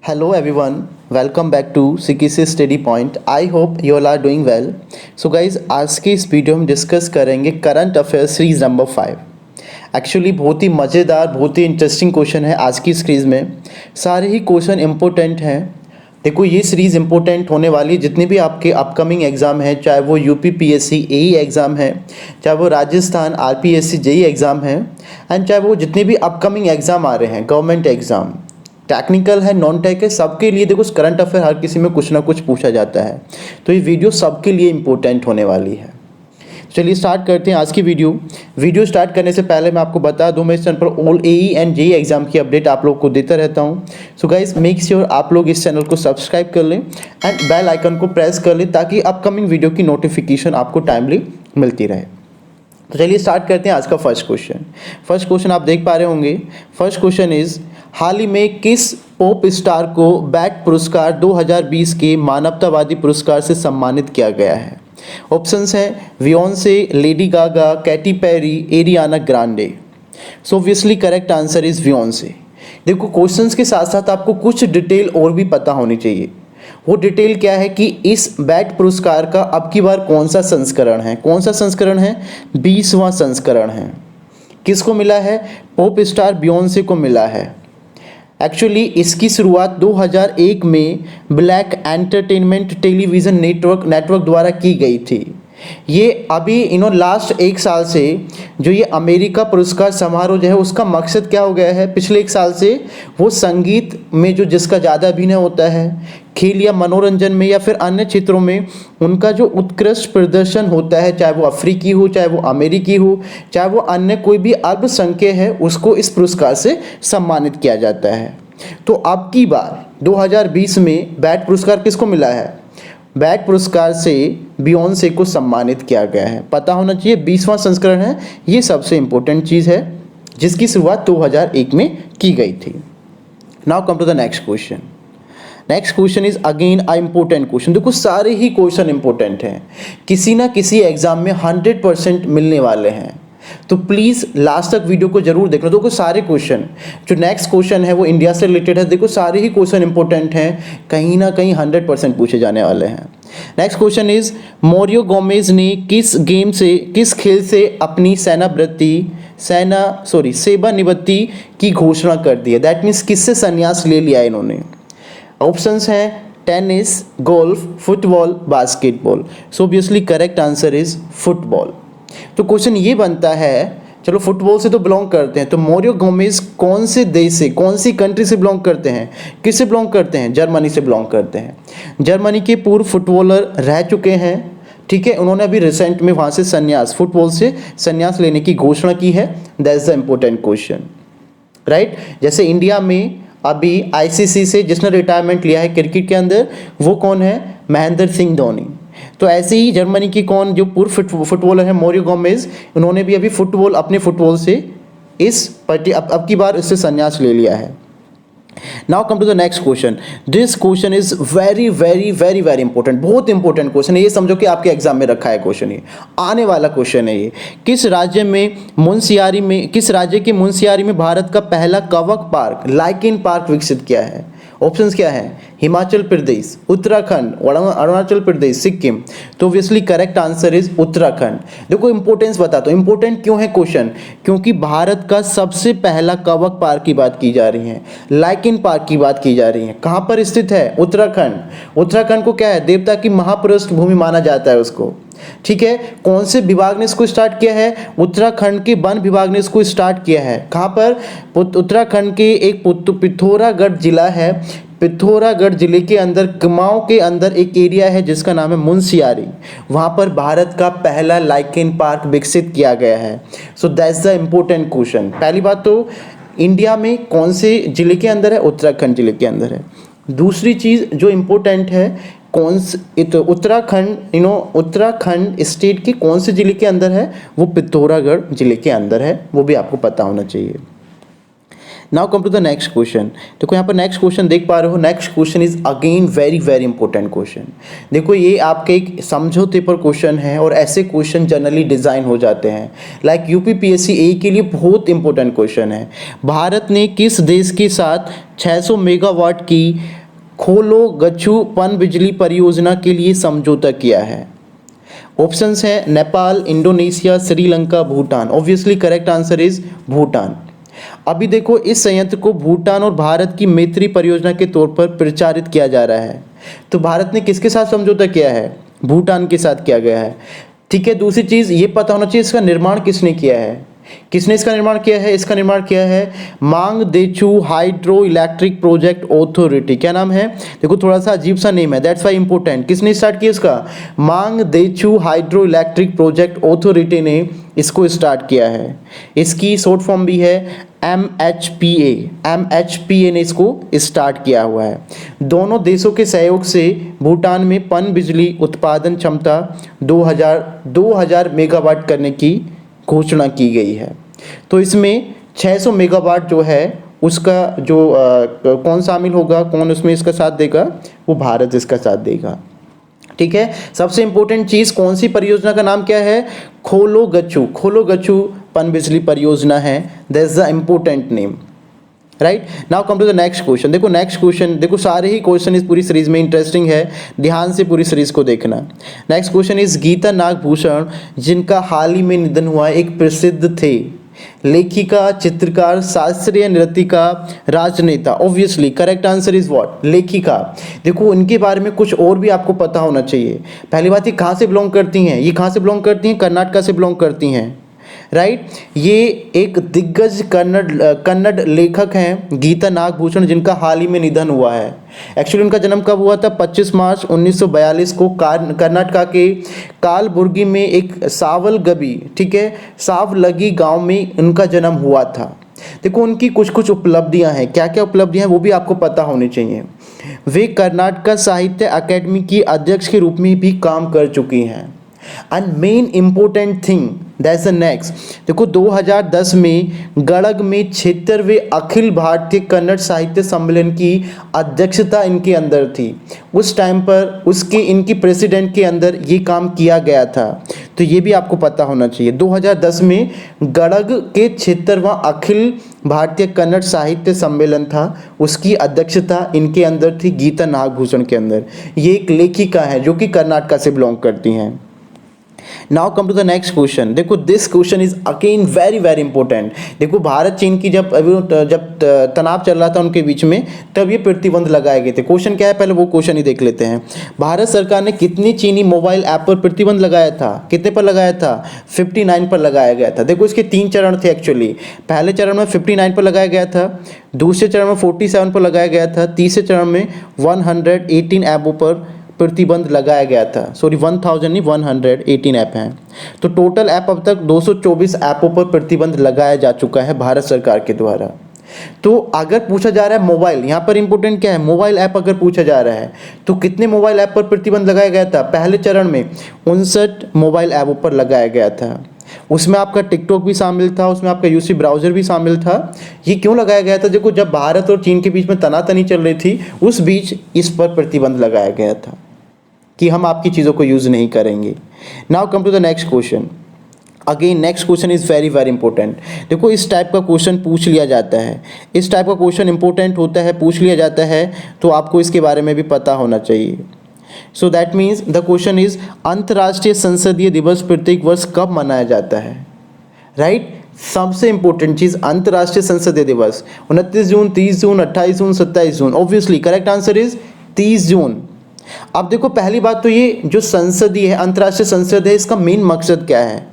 Hello everyone, welcome back to CKC Study Point. I hope you all are doing well. So guys, आज के इस video में discuss करेंगे current affair series number 5। Actually बहुत ही मज़ेदार, बहुत ही इंटरेस्टिंग क्वेश्चन है आज की सीरीज़ में। सारे ही क्वेश्चन इम्पोर्टेंट हैं। देखो ये सीरीज़ इम्पोर्टेंट होने वाली जितने भी आपके अपकमिंग एग्ज़ाम हैं, चाहे वो यूपी पीएससी एई एग्ज़ाम है, चाहे वो राजस्थान आरपीएससी जेई एग्ज़ाम है, एंड चाहे वो जितने भी अपकमिंग एग्ज़ाम आ रहे हैं गवर्नमेंट एग्ज़ाम, टेक्निकल है नॉन टेक है, सबके लिए देखो करंट अफेयर हर किसी में कुछ ना कुछ पूछा जाता है। तो ये वीडियो सबके लिए इम्पोर्टेंट होने वाली है। चलिए स्टार्ट करते हैं आज की वीडियो स्टार्ट करने से पहले मैं आपको बता दूं, मैं इस चैनल पर all AE and JE exam की अपडेट आप लोग को देता रहता हूं। सो गाइस मेक श्योर आप लोग इस चैनल को सब्सक्राइब कर लें एंड बेल आइकन को प्रेस कर लें ताकि अपकमिंग वीडियो की नोटिफिकेशन आपको टाइमली मिलती रहे। तो चलिए स्टार्ट करते हैं आज का फर्स्ट क्वेश्चन आप देख पा रहे होंगे। फर्स्ट क्वेश्चन इज, हाल ही में किस पॉप स्टार को बैट पुरस्कार 2020 के मानवतावादी पुरस्कार से सम्मानित किया गया है? ऑप्शंस हैं Beyonce, Lady Gaga, Katy Perry, Ariana Grande. So obviously correct answer is Beyonce. देखो क्वेश्चंस के साथ साथ आपको कुछ डिटेल और भी पता होनी चाहिए। वो डिटेल क्या है कि इस बैट पुरस्कार का अब की बार कौन सा संस्करण है? 20वां संस्करण है। किसको मिला है? पॉप स्टार बियोंसे को मिला है। एक्चुअली इसकी शुरुआत 2001 में ब्लैक एंटरटेनमेंट टेलीविज़न नेटवर्क द्वारा की गई थी। ये अभी लास्ट एक साल से जो ये अमेरिका पुरस्कार समारोह जो है उसका मकसद क्या हो गया है, पिछले एक साल से वो संगीत में जो जिसका ज़्यादा अभिनय होता है, खेल या मनोरंजन में या फिर अन्य क्षेत्रों में उनका जो उत्कृष्ट प्रदर्शन होता है, चाहे वो अफ्रीकी हो, चाहे वो अमेरिकी हो, चाहे वो अन्य कोई भी अल्पसंख्यक है, उसको इस पुरस्कार से सम्मानित किया जाता है। तो अब की बार 2020 में बैट पुरस्कार किसको मिला है? बैट पुरस्कार से बियोंसे को सम्मानित किया गया है। पता होना चाहिए 20वां संस्करण है, ये सबसे इंपॉर्टेंट चीज़ है जिसकी शुरुआत 2001 में की गई थी। Now come to the next question is again a important question. देखो सारे ही क्वेश्चन इंपॉर्टेंट हैं, किसी ना किसी एग्जाम में 100% मिलने वाले हैं। तो प्लीज़ लास्ट तक वीडियो को जरूर देखना। देखो सारे क्वेश्चन, जो नेक्स्ट क्वेश्चन है वो इंडिया से रिलेटेड है। देखो सारे ही क्वेश्चन इंपॉर्टेंट हैं, कहीं ना कहीं 100% पूछे जाने वाले हैं। Next question is, Moreau Gomez ने किस खेल से अपनी सेवानिवृत्ति की घोषणा कर दी है? दैट मीन्स किससे संन्यास ले लिया इन्होंने? ऑप्शंस हैं tennis, golf, football, basketball. So obviously correct answer is football. तो क्वेश्चन ये बनता है, चलो फुटबॉल से तो बिलोंग करते हैं, तो मोरियो गोमेज कौन से देश से, कौन सी कंट्री से बिलोंग करते हैं? किससे बिलोंग करते हैं? जर्मनी से बिलोंग करते हैं। जर्मनी के पूर्व फुटबॉलर रह चुके हैं, ठीक है। उन्होंने अभी रिसेंट में वहाँ से फुटबॉल से संन्यास लेने की घोषणा की है। That is the important question, right. जैसे इंडिया में अभी आईसीसी से जिसने रिटायरमेंट लिया है क्रिकेट के अंदर, वो कौन है? महेंद्र सिंह धोनी। तो ऐसे ही जर्मनी की कौन जो पूर्व फुटबॉलर है मोरियो गोमेज, उन्होंने भी अभी अपने फुटबॉल से अब की बार इससे संन्यास ले लिया है। Now come to the next question. This question is very very very very important, बहुत इंपॉर्टेंट क्वेश्चन है। ये समझो कि आपके एग्जाम में रखा है क्वेश्चन, ये आने वाला क्वेश्चन है। ये किस राज्य के मुंशियारी में भारत का पहला कवक पार्क लाइकेन पार्क विकसित किया है? ऑप्शंस क्या है? हिमाचल प्रदेश, उत्तराखंड, अरुणाचल प्रदेश, सिक्किम। तो obviously correct answer is Uttarakhand. देखो इंपॉर्टेंस बताता हूँ, इंपॉर्टेंट क्यों है क्वेश्चन, क्योंकि भारत का सबसे पहला कवक पार्क की बात की जा रही है, लाइकेन पार्क की बात की जा रही है। कहाँ पर स्थित है? उत्तराखंड। उत्तराखंड को क्या है? देवता की महापृष्ठ भूमि माना जाता है उसको, ठीक है। कौन से विभाग ने इसको स्टार्ट किया है? उत्तराखंड के वन विभाग ने इसको स्टार्ट किया है। कहाँ पर? उत्तराखंड के एक पिथौरागढ़ जिला है, पिथौरागढ़ जिले के अंदर कुमाऊं के अंदर एक एरिया है जिसका नाम है मुंशियारी। वहाँ पर भारत का पहला लाइकेन पार्क विकसित किया गया है। So that's the important question. पहली बात तो इंडिया में कौन से जिले के अंदर है? उत्तराखंड जिले के अंदर है। दूसरी चीज़ जो इम्पोर्टेंट है, उत्तराखंड स्टेट के कौन से जिले के अंदर है? वो पिथौरागढ़ जिले के अंदर है, वो भी आपको पता होना चाहिए। Now come to the next question. देखो यहाँ पर नेक्स्ट क्वेश्चन देख पा रहे हो, next question is again very very important question. देखो ये आपके एक समझौते पर क्वेश्चन है और ऐसे क्वेश्चन जनरली डिज़ाइन हो जाते हैं। लाइक यूपीपीएससी ए के लिए बहुत इंपॉर्टेंट क्वेश्चन है। भारत ने किस देश के साथ 600 मेगावाट की खोलो गच्छू पनबिजली परियोजना के लिए समझौता किया है? ऑप्शंस हैं Nepal, Indonesia, Sri Lanka, Bhutan. Obviously correct answer is Bhutan. अभी देखो इस संयंत्र को भूटान और भारत की मैत्री परियोजना के तौर पर प्रचारित किया जा रहा है। तो भारत ने किसके साथ समझौता किया है? भूटान के साथ किया गया है। ठीक है, दूसरी चीज़ ये पता होना चाहिए इसका निर्माण किसने किया है। किसने इसका निर्माण किया है? इसका निर्माण किया है मांगदेचू हाइड्रो इलेक्ट्रिक प्रोजेक्ट ऑथोरिटी। क्या नाम है? देखो थोड़ा सा अजीब सा नेम है, दैट्स वाई इंपॉर्टेंट। किसने स्टार्ट किया इसका? मांगदेचू हाइड्रो इलेक्ट्रिक प्रोजेक्ट ऑथोरिटी ने इसको स्टार्ट किया है। इसकी शॉर्ट फॉर्म भी है MHPA ने इसको स्टार्ट किया हुआ है। दोनों देशों के सहयोग से भूटान में पन बिजली उत्पादन क्षमता 2000 मेगावाट करने की घोषणा की गई है। तो इसमें 600 मेगावाट जो है उसका जो कौन शामिल होगा, कौन उसमें इसका साथ देगा? वो भारत इसका साथ देगा। ठीक है, सबसे इंपॉर्टेंट चीज़ कौन सी परियोजना का नाम क्या है? खोलो गच्छू पनबिजली परियोजना है। That is the important name. Right, now come to the next question. देखो नेक्स्ट क्वेश्चन, देखो सारे ही क्वेश्चन इस पूरी सीरीज में इंटरेस्टिंग है, ध्यान से पूरी सीरीज को देखना। Next question is Geeta Nagabhushan जिनका हाल ही में निधन हुआ, एक प्रसिद्ध थे लेखिका, चित्रकार, शास्त्रीय नृत्यिका, राजनेता। Obviously correct answer is what? लेखिका। देखो इनके बारे में कुछ और भी आपको पता होना चाहिए। पहली बात, ये कहाँ से बिलोंग करती हैं? ये कहाँ से बिलोंग करती हैं? कर्नाटक से बिलोंग करती हैं। राइट, ये एक दिग्गज कन्नड़ लेखक हैं गीता नागभूषण, जिनका हाल ही में निधन हुआ है। एक्चुअली उनका जन्म कब हुआ था? 25 मार्च 1942 को कर्नाटक के कालबुर्गी में एक सावलगबी, ठीक है, सावलगी गांव में उनका जन्म हुआ था। देखो उनकी कुछ कुछ उपलब्धियां हैं। क्या क्या उपलब्धियां हैं वो भी आपको पता होनी चाहिए। वे कर्नाटक साहित्य अकेडमी की अध्यक्ष के रूप में भी काम कर चुकी हैं। And main important thing that's the next, देखो 2010 में गड़ग में 76वें अखिल भारतीय कन्नड़ साहित्य सम्मेलन की अध्यक्षता इनके अंदर थी। उस टाइम पर उसके इनकी प्रेसिडेंट के अंदर ये काम किया गया था। तो ये भी आपको पता होना चाहिए। 2010 में गड़ग के 76वां अखिल भारतीय कन्नड़ साहित्य सम्मेलन था, उसकी अध्यक्षता इनके अंदर थी, गीता नागभूषण के अंदर। ये एक लेखिका है जो कि कर्नाटक से बिलोंग करती हैं। Now come to the next question. देखो this question is again very very important. देखो भारत चीन की जब तनाव चल रहा था उनके बीच में, तब ये प्रतिबंध लगाए गए थे। क्वेश्चन क्या है पहले वो क्वेश्चन ही देख लेते हैं। भारत सरकार ने कितनी चीनी मोबाइल ऐप पर प्रतिबंध लगाया था? कितने पर लगाया था? 59 पर लगाया गया था। देखो इसके 3 चरण थे एक्चुअली। पहले चरण में 59 पर लगाया गया था, दूसरे चरण में 47 पर लगाया गया था, तीसरे चरण में 118 ऐपों पर प्रतिबंध लगाया गया था। सॉरी 1000 नहीं 118 ऐप हैं। तो टोटल ऐप अब तक 224 ऐपों पर प्रतिबंध लगाया जा चुका है भारत सरकार के द्वारा। तो अगर पूछा जा रहा है मोबाइल, यहाँ पर इंपॉर्टेंट क्या है? मोबाइल ऐप अगर पूछा जा रहा है तो कितने मोबाइल ऐप पर प्रतिबंध लगाया गया था? पहले चरण में 59 मोबाइल ऐपों पर लगाया गया था। उसमें आपका टिकटॉक भी शामिल था, उसमें आपका यूसी ब्राउज़र भी शामिल था। ये क्यों लगाया गया था? देखो जब भारत और चीन के बीच में तनातनी चल रही थी, उस बीच इस पर प्रतिबंध लगाया गया था कि हम आपकी चीज़ों को यूज़ नहीं करेंगे। Now come to the next question. Again next question is very very important. देखो इस टाइप का क्वेश्चन पूछ लिया जाता है, इस टाइप का क्वेश्चन इंपॉर्टेंट होता है, पूछ लिया जाता है, तो आपको इसके बारे में भी पता होना चाहिए। So that means the question is अंतर्राष्ट्रीय संसदीय दिवस प्रत्येक वर्ष कब मनाया जाता है? राइट, सबसे इंपॉर्टेंट चीज़ अंतर्राष्ट्रीय संसदीय दिवस 29 जून, 30 जून, 28 जून, 27 जून। ऑब्वियसली करेक्ट आंसर इज 30 जून। अब देखो पहली बात तो ये जो संसदीय है, अंतर्राष्ट्रीय संसद है, इसका मेन मकसद क्या है?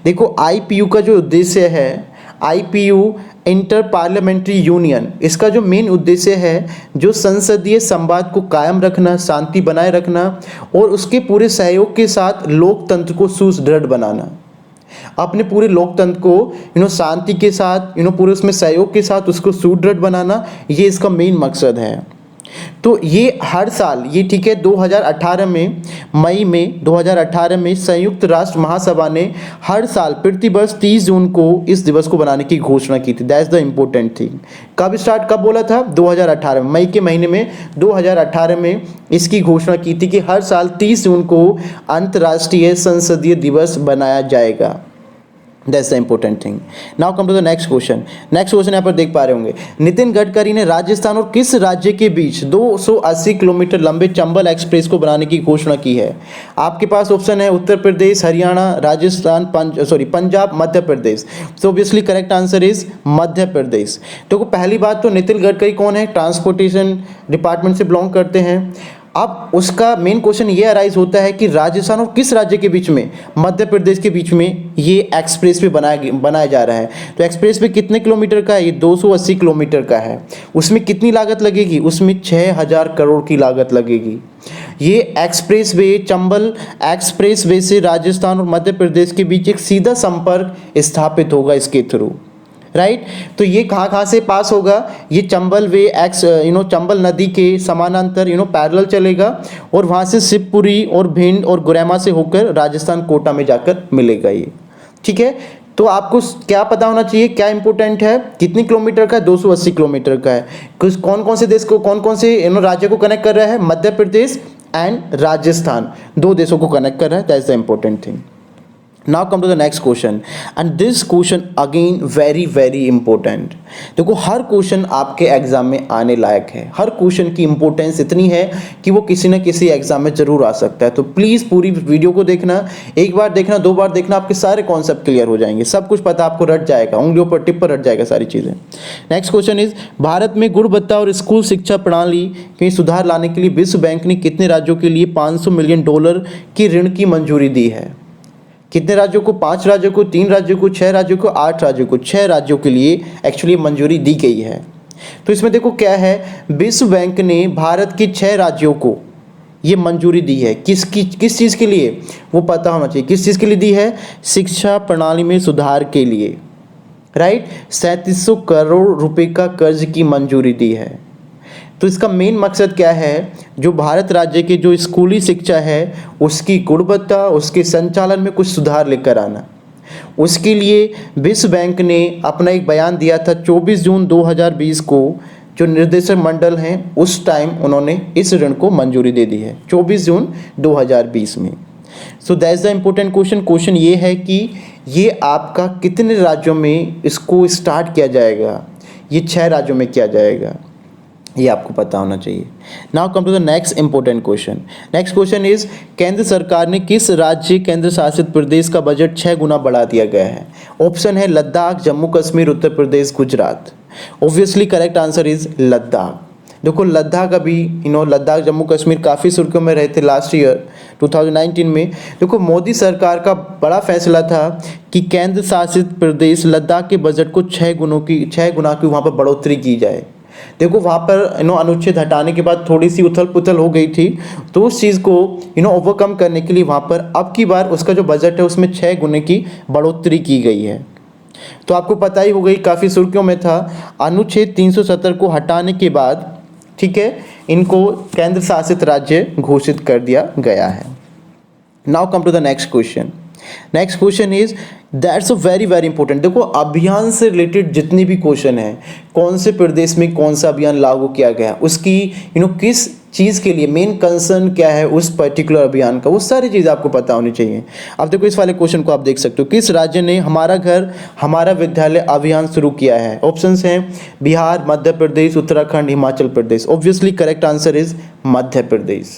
देखो आईपीयू का जो उद्देश्य है, आईपीयू इंटर पार्लियामेंट्री यूनियन, इसका जो मेन उद्देश्य है जो संसदीय संवाद को कायम रखना, शांति बनाए रखना और उसके पूरे सहयोग के साथ लोकतंत्र को सुदृढ़ बनाना। अपने पूरे लोकतंत्र को शांति के साथ पूरे उसमें सहयोग के साथ उसको सुदृढ़ बनाना, ये इसका मेन मकसद है। तो ये हर साल ये ठीक है 2018 में मई में 2018 में संयुक्त राष्ट्र महासभा ने हर साल प्रतिवर्ष 30 जून को इस दिवस को बनाने की घोषणा की थी। That's the important thing. कब बोला था? 2018 में, मई के महीने में 2018 में इसकी घोषणा की थी कि हर साल 30 जून को अंतर्राष्ट्रीय संसदीय दिवस बनाया जाएगा। That's the important thing. Now come to the next question. Next question यहाँ पर देख पा रहे होंगे, नितिन गडकरी ने राजस्थान और किस राज्य के बीच 280 किलोमीटर लंबे चंबल एक्सप्रेस को बनाने की घोषणा की है? आपके पास ऑप्शन है उत्तर प्रदेश, हरियाणा, राजस्थान, पंजाब, मध्य प्रदेश। तो obviously correct answer is Madhya Pradesh. देखो पहली बात तो नितिन गडकरी कौन है? ट्रांसपोर्टेशन डिपार्टमेंट से बिलोंग करते हैं। अब उसका मेन क्वेश्चन ये अराइज होता है कि राजस्थान और किस राज्य के बीच में? मध्य प्रदेश के बीच में ये एक्सप्रेस वे बनाया जा रहा है। तो एक्सप्रेस वे कितने किलोमीटर का है? ये 280 किलोमीटर का है। उसमें कितनी लागत लगेगी? उसमें 6000 करोड़ की लागत लगेगी। ये express way Chambal express way से राजस्थान और मध्य प्रदेश के बीच एक सीधा संपर्क स्थापित होगा इसके थ्रू, राइट। तो ये कहाँ से पास होगा? ये चंबल वे चंबल नदी के समानांतर पैरेलल चलेगा और वहाँ से शिवपुरी और भिंड और गुरेमा से होकर राजस्थान कोटा में जाकर मिलेगा ये, ठीक है। तो आपको क्या पता होना चाहिए, क्या इंपॉर्टेंट है? कितनी किलोमीटर का है? 280 किलोमीटर का है। कौन कौन से देश को, कौन कौन से राज्य को कनेक्ट कर रहा है? मध्य प्रदेश एंड राजस्थान, दो देशों को कनेक्ट कर रहा है। That's the important thing. Now come to the next question and this question again very important। देखो हर क्वेश्चन आपके एग्जाम में आने लायक है। हर क्वेश्चन की इंपॉर्टेंस इतनी है कि वो किसी न किसी एग्जाम में जरूर आ सकता है। तो प्लीज़ पूरी वीडियो को देखना, एक बार देखना, दो बार देखना, आपके सारे कॉन्सेप्ट क्लियर हो जाएंगे, सब कुछ पता आपको रट जाएगा, उंगलियों पर टिप पर रट जाएगा सारी चीज़ें। नेक्स्ट क्वेश्चन इज, भारत में गुणवत्ता और स्कूल शिक्षा प्रणाली में सुधार लाने के लिए विश्व बैंक ने कितने राज्यों के लिए $500 मिलियन की ऋण की मंजूरी दी है? कितने राज्यों को? 5 राज्यों को, 3 राज्यों को, 6 राज्यों को, 8 राज्यों को। 6 राज्यों के लिए एक्चुअली मंजूरी दी गई है। तो इसमें देखो क्या है, विश्व बैंक ने भारत के 6 राज्यों को ये मंजूरी दी है। किस चीज़ के लिए? वो पता होना चाहिए। किस चीज़ के लिए दी है? शिक्षा प्रणाली में सुधार के लिए, राइट। 3700 करोड़ रुपए का कर्ज की मंजूरी दी है। तो इसका मेन मकसद क्या है? जो भारत राज्य के जो स्कूली शिक्षा है उसकी गुणवत्ता, उसके संचालन में कुछ सुधार लेकर आना। उसके लिए विश्व बैंक ने अपना एक बयान दिया था 24 जून 2020 को। जो निर्देशक मंडल हैं उस टाइम उन्होंने इस ऋण को मंजूरी दे दी है, 24 जून 2020 में। So that's the important question. Question ये है कि ये आपका कितने राज्यों में इसको स्टार्ट किया जाएगा? ये 6 राज्यों में किया जाएगा, ये आपको पता होना चाहिए। Now come to the next important question. Next question is, केंद्र सरकार ने किस राज्य केंद्र शासित प्रदेश का बजट 6 गुना बढ़ा दिया गया है? ऑप्शन है Ladakh, Jammu Kashmir, Uttar Pradesh, Gujarat. Obviously correct answer is Ladakh. देखो लद्दाख अभी लद्दाख जम्मू कश्मीर काफ़ी सुर्खियों में रहे थे लास्ट ईयर 2019 में। देखो मोदी सरकार का बड़ा फैसला था कि केंद्र शासित प्रदेश लद्दाख के बजट को 6 गुना की वहाँ पर बढ़ोतरी की जाए। देखो वहाँ पर अनुच्छेद हटाने के बाद थोड़ी सी उथल पुथल हो गई थी, तो उस चीज़ को ओवरकम करने के लिए वहाँ पर अब की बार उसका जो बजट है उसमें 6 गुने की बढ़ोतरी की गई है। तो आपको पता ही हो गई, काफ़ी सुर्खियों में था। अनुच्छेद 370 को हटाने के बाद, ठीक है, इनको केंद्र शासित राज्य घोषित कर दिया गया है। Now come to the next question. Next question is, that's a very important. देखो अभियान से रिलेटेड जितने भी क्वेश्चन हैं, कौन से प्रदेश में कौन सा अभियान लागू किया गया, उसकी किस चीज़ के लिए मेन कंसर्न क्या है उस पर्टिकुलर अभियान का, वो सारी चीज़ आपको पता होनी चाहिए। अब देखो इस वाले क्वेश्चन को आप देख सकते हो, किस राज्य ने हमारा घर हमारा विद्यालय अभियान शुरू किया है? ऑप्शंस हैं Bihar, Madhya Pradesh, Uttarakhand, Himachal Pradesh. Obviously correct answer is Madhya Pradesh.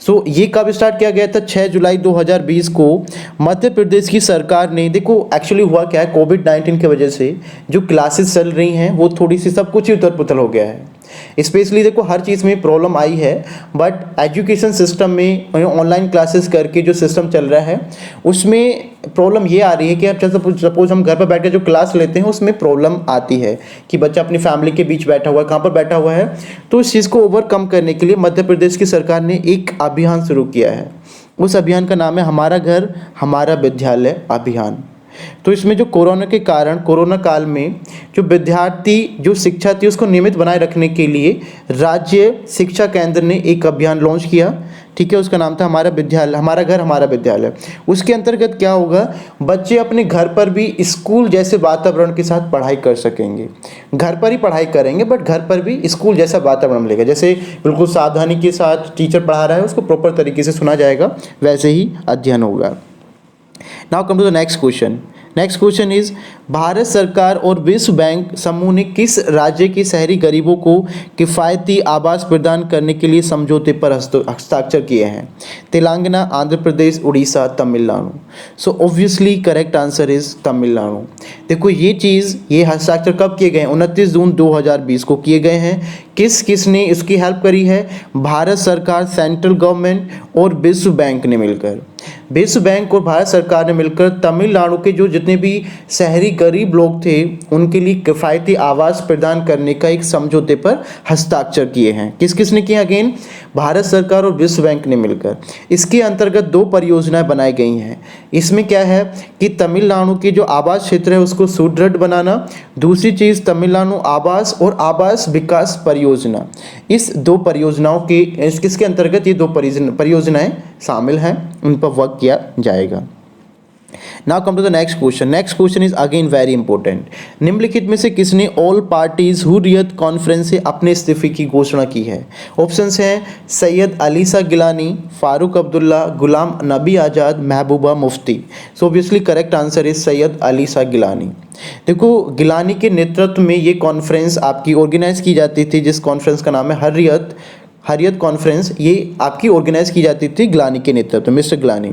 सो ये कब स्टार्ट किया गया था? 6 जुलाई 2020 को मध्य प्रदेश की सरकार ने। देखो एक्चुअली हुआ क्या है, कोविड-19 की वजह से जो क्लासेस चल रही हैं वो थोड़ी सी सब कुछ ही उथल पुथल हो गया है। स्पेशली देखो हर चीज़ में प्रॉब्लम आई है, बट एजुकेशन सिस्टम में ऑनलाइन क्लासेस करके जो सिस्टम चल रहा है उसमें प्रॉब्लम ये आ रही है कि अब सपोज हम घर पर बैठ के जो क्लास लेते हैं उसमें प्रॉब्लम आती है कि बच्चा अपनी फैमिली के बीच बैठा हुआ है, कहाँ पर बैठा हुआ है। तो इस चीज़ को ओवरकम करने के लिए मध्य प्रदेश की सरकार ने एक अभियान शुरू किया है। उस अभियान का नाम है हमारा घर हमारा विद्यालय अभियान। तो इसमें जो कोरोना के कारण कोरोना काल में जो विद्यार्थी जो शिक्षा थी उसको नियमित बनाए रखने के लिए राज्य शिक्षा केंद्र ने एक अभियान लॉन्च किया, ठीक है। उसका नाम था हमारा विद्यालय, हमारा घर हमारा विद्यालय। उसके अंतर्गत क्या होगा, बच्चे अपने घर पर भी स्कूल जैसे वातावरण के साथ पढ़ाई कर सकेंगे। घर पर ही पढ़ाई करेंगे बट घर पर भी स्कूल जैसा वातावरण मिलेगा, जैसे बिल्कुल सावधानी के साथ टीचर पढ़ा रहा है उसको प्रॉपर तरीके से सुना जाएगा, वैसे ही अध्ययन होगा। Now come to the next question. Next question is Bharat सरकार और विश्व बैंक समूह ने किस राज्य के शहरी गरीबों को किफ़ायती आवास प्रदान करने के लिए समझौते पर हस्ताक्षर किए हैं? Telangana, Andhra Pradesh, Orissa, Tamil Nadu. So obviously correct answer is Tamil Nadu. देखो ये हस्ताक्षर कब किए गए हैं? 29 जून 2020 को किए गए हैं। किस ने इसकी हेल्प करी है? भारत सरकार, सेंट्रल गवर्नमेंट और विश्व बैंक ने मिलकर। विश्व बैंक और भारत सरकार ने मिलकर तमिलनाडु के जो जितने भी शहरी गरीब लोग थे उनके लिए किफ़ायती आवास प्रदान करने का एक समझौते पर हस्ताक्षर किए हैं। किस ने किया? अगेन भारत सरकार और विश्व बैंक ने मिलकर। इसके अंतर्गत 2 परियोजनाएं बनाई गई हैं। इसमें क्या है कि तमिलनाडु के जो आवास क्षेत्र है उसको सुदृढ़ बनाना, दूसरी चीज़ तमिलनाडु आवास और आवास विकास परियोजना। इस 2 परियोजनाओं के किसके अंतर्गत ये 2 परियोजनाएं शामिल हैं, उन पर वर्क किया जाएगा। Now come to the next question. Next question is again very important. निम्नलिखित में से किसने ऑल पार्टीज हुर्रियत कॉन्फ्रेंस से अपने इस्तीफे की घोषणा की है? ऑप्शंस हैं Syed Ali Shah Gilani, Farooq Abdullah, Ghulam Nabi Azad, Mehbooba Mufti. So obviously correct answer is Syed Ali Shah Gilani. देखो गिलानी के नेतृत्व में ये कॉन्फ्रेंस आपकी ऑर्गेनाइज की जाती थी, जिस कॉन्फ्रेंस का नाम है हर्रियत कॉन्फ्रेंस। ये आपकी ऑर्गेनाइज की जाती थी गिलानी के नेतृत्व, मिस्टर गिलानी।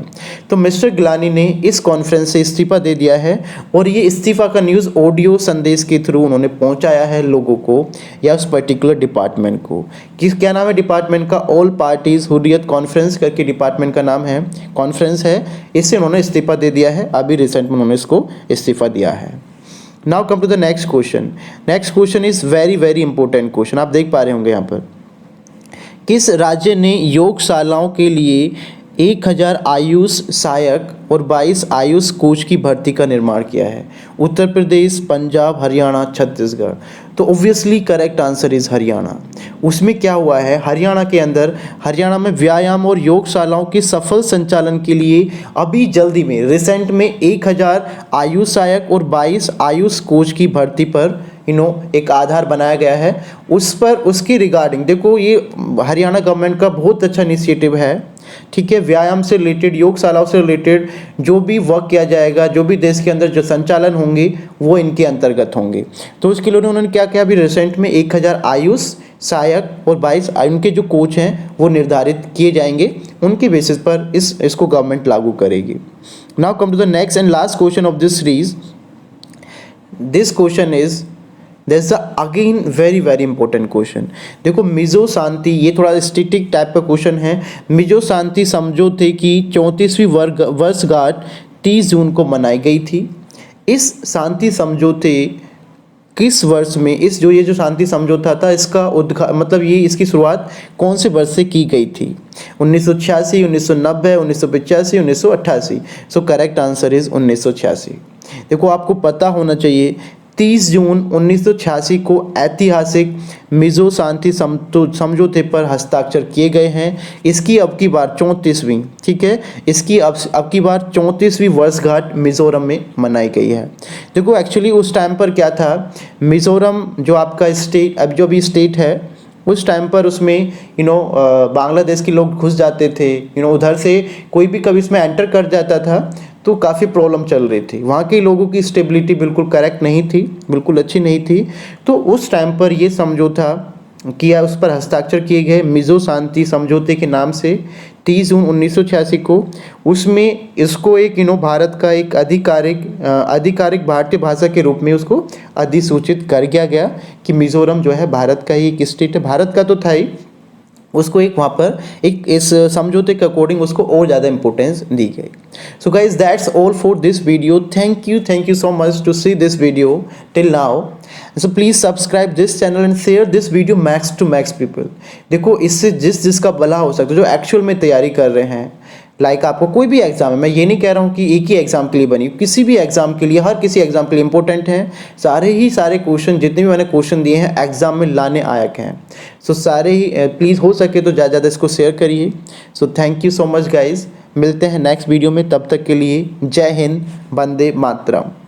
तो मिस्टर गिलानी ने इस कॉन्फ्रेंस से इस्तीफा दे दिया है और ये इस्तीफा का न्यूज़ ऑडियो संदेश के थ्रू उन्होंने पहुंचाया है लोगों को या उस पर्टिकुलर डिपार्टमेंट को। क्या नाम है डिपार्टमेंट का? ऑल पार्टीज हुर्रियत कॉन्फ्रेंस करके डिपार्टमेंट का नाम है, कॉन्फ्रेंस है। इससे उन्होंने इस्तीफा दे दिया है, अभी रिसेंट में उन्होंने इसको इस्तीफा दिया है। Now come to the next question. Next question is very very important question, आप देख पा रहे होंगे यहाँ पर। किस राज्य ने योगशालाओं के लिए 1000 आयुष सहायक और 22 आयुष कोच की भर्ती का निर्माण किया है? उत्तर प्रदेश, पंजाब, हरियाणा, छत्तीसगढ़। तो obviously correct answer is Haryana. उसमें क्या हुआ है, हरियाणा में व्यायाम और योगशालाओं के सफल संचालन के लिए अभी जल्दी में रिसेंट में 1000 आयुष सहायक और 22 आयुष कोच की भर्ती पर एक आधार बनाया गया है। उस पर उसकी रिगार्डिंग देखो, ये हरियाणा गवर्नमेंट का बहुत अच्छा इनिशिएटिव है, ठीक है। व्यायाम से रिलेटेड, योगशालाओं से रिलेटेड जो भी वर्क किया जाएगा, जो भी देश के अंदर जो संचालन होंगे वो इनके अंतर्गत होंगे। तो उसके लिए उन्होंने क्या किया, अभी रिसेंट में 1000 आयुष सहायक और 22 उनके जो कोच हैं वो निर्धारित किए जाएंगे, उनके बेसिस पर इसको गवर्नमेंट लागू करेगी। Now come to the next and last question of this series. This question is There's the again very very important question। देखो मिजो शांति, ये थोड़ा स्टैटिक टाइप का क्वेश्चन है। मिजो शांति समझौते की 34वीं वर्षगांठ 30 जून को मनाई गई थी। इस शांति समझौते किस वर्ष में ये जो शांति समझौता था इसका इसकी शुरुआत कौन से वर्ष से की गई थी? 1986, 1990, 1985, 1988। So correct answer is 1986। देखो आपको पता होना चाहिए 30 जून 1986 को ऐतिहासिक मिजो शांति समझौते पर हस्ताक्षर किए गए हैं। इसकी अब की बार 34वीं, ठीक है, इसकी अब की बार 34वीं वर्षगांठ मिजोरम में मनाई गई है। देखो एक्चुअली उस टाइम पर क्या था, मिजोरम जो आपका स्टेट, अब जो भी स्टेट है, उस टाइम पर उसमें बांग्लादेश के लोग घुस जाते थे, उधर से कोई भी कभी इसमें एंटर कर जाता था तो काफ़ी प्रॉब्लम चल रही थी। वहाँ के लोगों की स्टेबिलिटी बिल्कुल करेक्ट नहीं थी, बिल्कुल अच्छी नहीं थी। तो उस टाइम पर ये समझौता किया, उस पर हस्ताक्षर किए गए मिजो शांति समझौते के नाम से 30 जून 1986 को। उसमें इसको एक भारत का एक आधिकारिक भारतीय भाषा के रूप में उसको अधिसूचित कर दिया गया कि मिजोरम जो है भारत का ही एक स्टेट है। भारत का तो था ही, उसको एक वहाँ पर एक इस समझौते के अकॉर्डिंग उसको और ज़्यादा इंपॉर्टेंस दी गई। So guys that's all for this video. Thank you so much to see this video till now. So please subscribe this channel and share this video max to max people. देखो इससे जिसका भला हो सकता है, जो एक्चुअल में तैयारी कर रहे हैं, लाइक आपको कोई भी एग्ज़ाम है, मैं ये नहीं कह रहा हूँ कि एक ही एग्ज़ाम के लिए बनी, किसी भी एग्ज़ाम के लिए, हर किसी एग्ज़ाम के लिए इंपॉर्टेंट हैं। सारे क्वेश्चन जितने भी मैंने क्वेश्चन दिए हैं एग्ज़ाम में लाने आयक हैं। सो सारे ही प्लीज़ हो सके तो ज़्यादा ज़्यादा इसको शेयर करिए। So thank you so much guys, मिलते हैं नेक्स्ट वीडियो में, तब तक के लिए जय हिंद, वंदे मातरम।